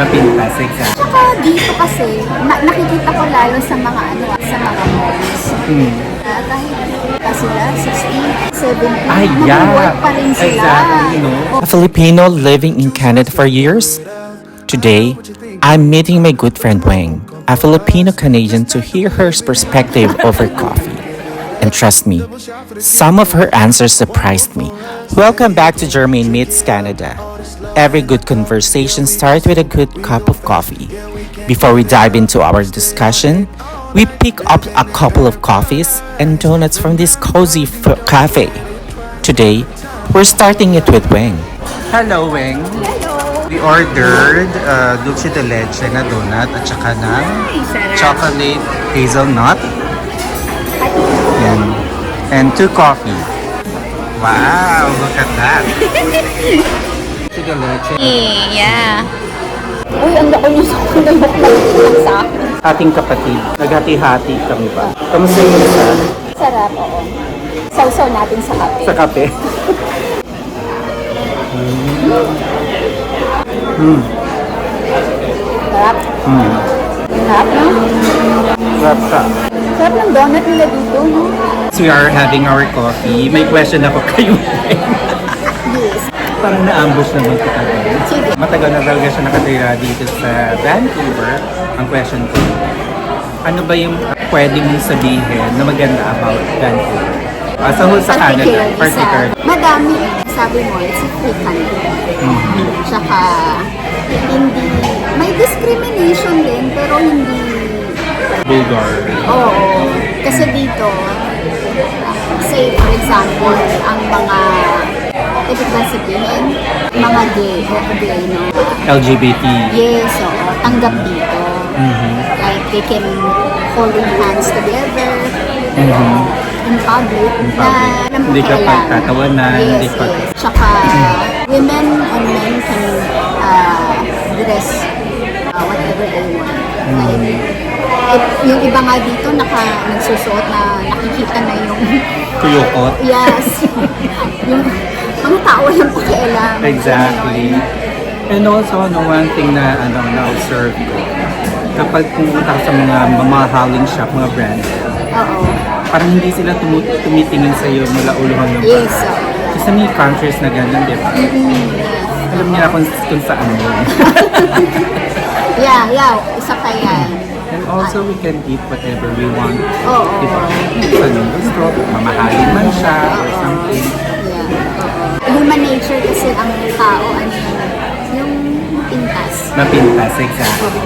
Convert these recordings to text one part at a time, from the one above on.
Mapintas, exactly. Tsaka dito kasi, nakikita ko lalo sa mga sa mga malls. Kahit pa sila, 16, 17, Ay, yeah. nag-work pa rin sila. Exactly, no? A Filipino living in Canada for years? Today, I'm meeting my good friend Weng, a Filipino-Canadian, to hear her perspective over coffee. And trust me, some of her answers surprised me. Welcome back to Germain Meets Canada. Every good conversation starts with a good cup of coffee. Before we dive into our discussion, we pick up a couple of coffees and donuts from this cozy cafe. Today, we're starting it with Weng. Hello, Weng. Hello! We ordered dulce de leche na donut at saka ng chocolate hazelnut. Yan. And 2 coffee. Wow, look at that. Dulce de leche. Yeah. Uy, ang laki niyo sa akin. Ating kapatid. Naghati-hati kami ba? Kamusta yung isa? Sarap, oo. Sausaw natin sa kape. Sa kape. Sarap. Sarap, no? Sarap ka. Sarap ng donut nila dito, no? So we are having our coffee. May question ako kayo. Yes. Parang na-ambush naman ko talaga. Sige. Matagal na talaga siya nakatira dito sa Vancouver. Ang question ko, ano ba yung pwede mong sabihin na maganda about Vancouver? Sa whole sa Canada, particularly. Madami. Sabi mo, it's a free country. Tsaka, hindi, may discrimination din, pero hindi, Bulgar. oo. Kasi dito, say for example, ang mga, ibig ba sabihin, mga gay, no? LGBT. Yes, oo. Tanggap dito. Like, they can hold their hands together. In public, na Hindi ka pagtatawanan, yes, hindi ka... yes. Tsaka, women and men can dress whatever they want. Like, yung iba nga dito, nagsusuot na nakikita na yung... Tuyokot. Yes. Yung mga tao lang pakialam. Exactly. And also, one thing na na-observe ko, kapag pumunta ka sa mga mamahaling shop, mga brands, Oo. parang hindi sila tumitingin sa iyo mula ulo hanggang Yes, paa. oo. Kasi may countries na ganun, di ba? Alam niya kung saan yun. Yeah, isa pa yan. And also, we can eat whatever we want. Oo. Di ba? Sa gusto, mamahalin man siya or something. Yeah. Human nature kasi ang tao, ano yung pintas. Mapintas, exactly.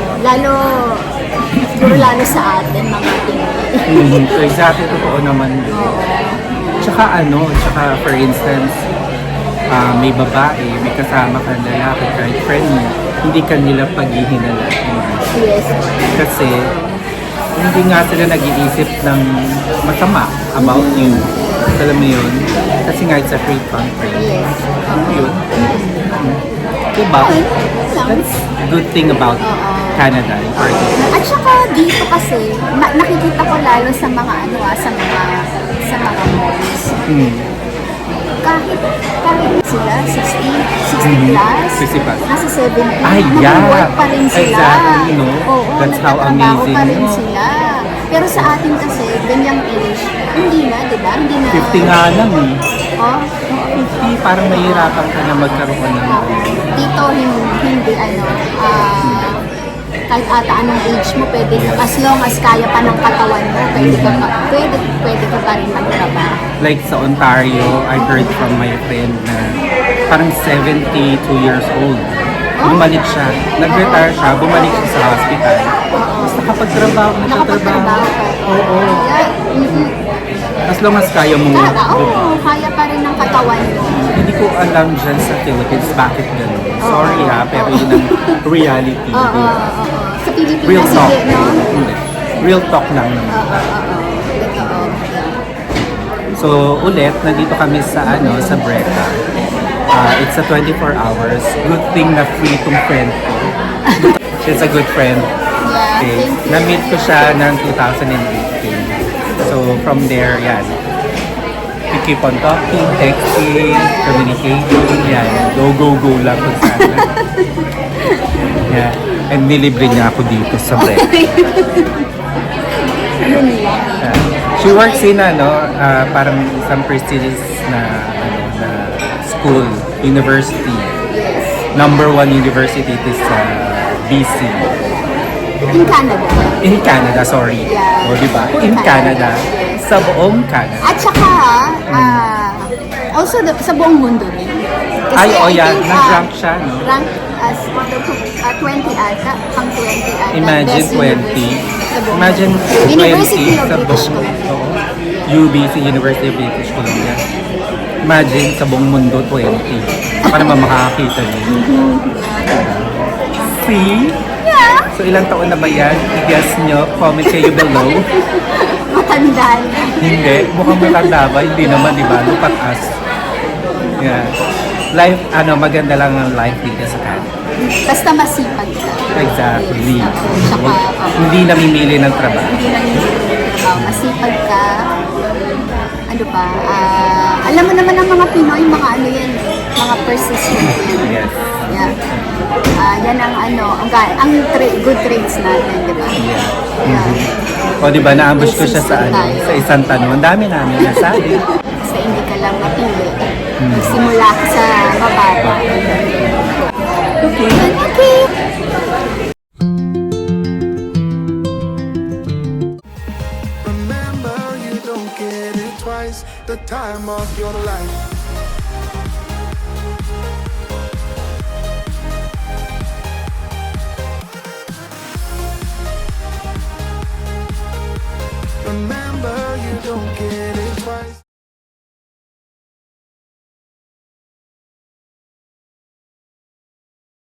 Siguro lalo sa atin, mga Pinoy. So, exactly, totoo naman yun. Tsaka for instance, may babae, may kasama ka na lalaki, kahit friend mo, hindi ka nila paghihinalaan. Yes. Kasi, hindi nga sila nag-iisip ng masama about you. Alam mo yun? Kasi nga, it's a free country. Yes. Yun. Diba? That's a good thing about Canada in particular. At saka dito kasi, nakikita ko lalo sa mga sa mga malls. Kahit sila, 60 plus, 60 plus. nasa 70, Ay, yeah. nag-work pa rin sila. Exactly, no? Oo, That's how nagtatrabaho amazing, pa rin no? sila. Pero sa atin kasi, ganyang age, hindi na, di ba? Hindi na. 50 nga lang eh. Oh, 50, parang mahirapan ka na magkaroon ng dito, hindi kahit ata anong age mo, pwede, as long as kaya pa ng katawan mo, pwede ka pa rin magtrabaho. like sa Ontario, I heard from my friend na parang 72 years old. Bumalik siya. Nag-retire siya, bumalik siya sa hospital. Tapos nakapagtrabaho. Nakapagtrabaho ka. Oo. Yeah, As long as kaya mo. kaya pa rin ng katawan mo. Hindi ko alam dyan sa Philippines bakit gano'n. Sorry ha, pero yun ang reality. Oo. Sa Pilipinas, Real talk. sige, no? Hindi. Real talk lang naman. Totoo. So, ulit, nandito kami sa sa Breca. It's a 24 hours. Good thing na free tong friend ko. She's a good friend. Yeah, Okay. thank you. Na-meet ko siya ng 2018. So, from there, yan. We keep on talking, texting, communicating, yan. Go lang kung saan. Yeah. And nilibre niya ako dito sa break. Yun lang. She works in parang isang prestigious na school, university. Yes. Number 1 university it is BC. In Canada. In Canada, sorry. Yeah. O, di ba? In Canada. Yes. Sa buong Canada. At saka, also sa buong mundo rin. Ay, I yeah. think, Nag-rank siya, no? Rank as 20 ata, pang 20 ata. Imagine Best 20. university sa buong Imagine mundo. 20 University of sa British buong Columbia. oo. UBC, University of British Columbia. Imagine sa buong mundo 20. Baka naman makakakita niyo. See? Yeah. So ilang taon na ba yan? I-guess nyo. Comment kayo below. Matanda na. Hindi. Mukhang matanda ba? Hindi naman, di ba? Look at us. Yeah. Life, maganda lang ang life dito sa Canada. Basta masipag ka. Exactly. Tsaka, Hindi namimili ng trabaho. hindi lang yung trabaho. Masipag ka. Ano pa? Alam mo naman ang mga Pinoy, mga ano yan, mga persistent yan. Yes. Yeah. Yan ang good traits natin, di ba? Yeah. O di ba naambush ko siya sa sa isang tanong. Ang dami namin nasabi. Basta hindi ka lang mapili. Magsimula ka sa mababa. Okay. Okay. Remember, you don't get it twice. The time of your life. Remember, you don't get it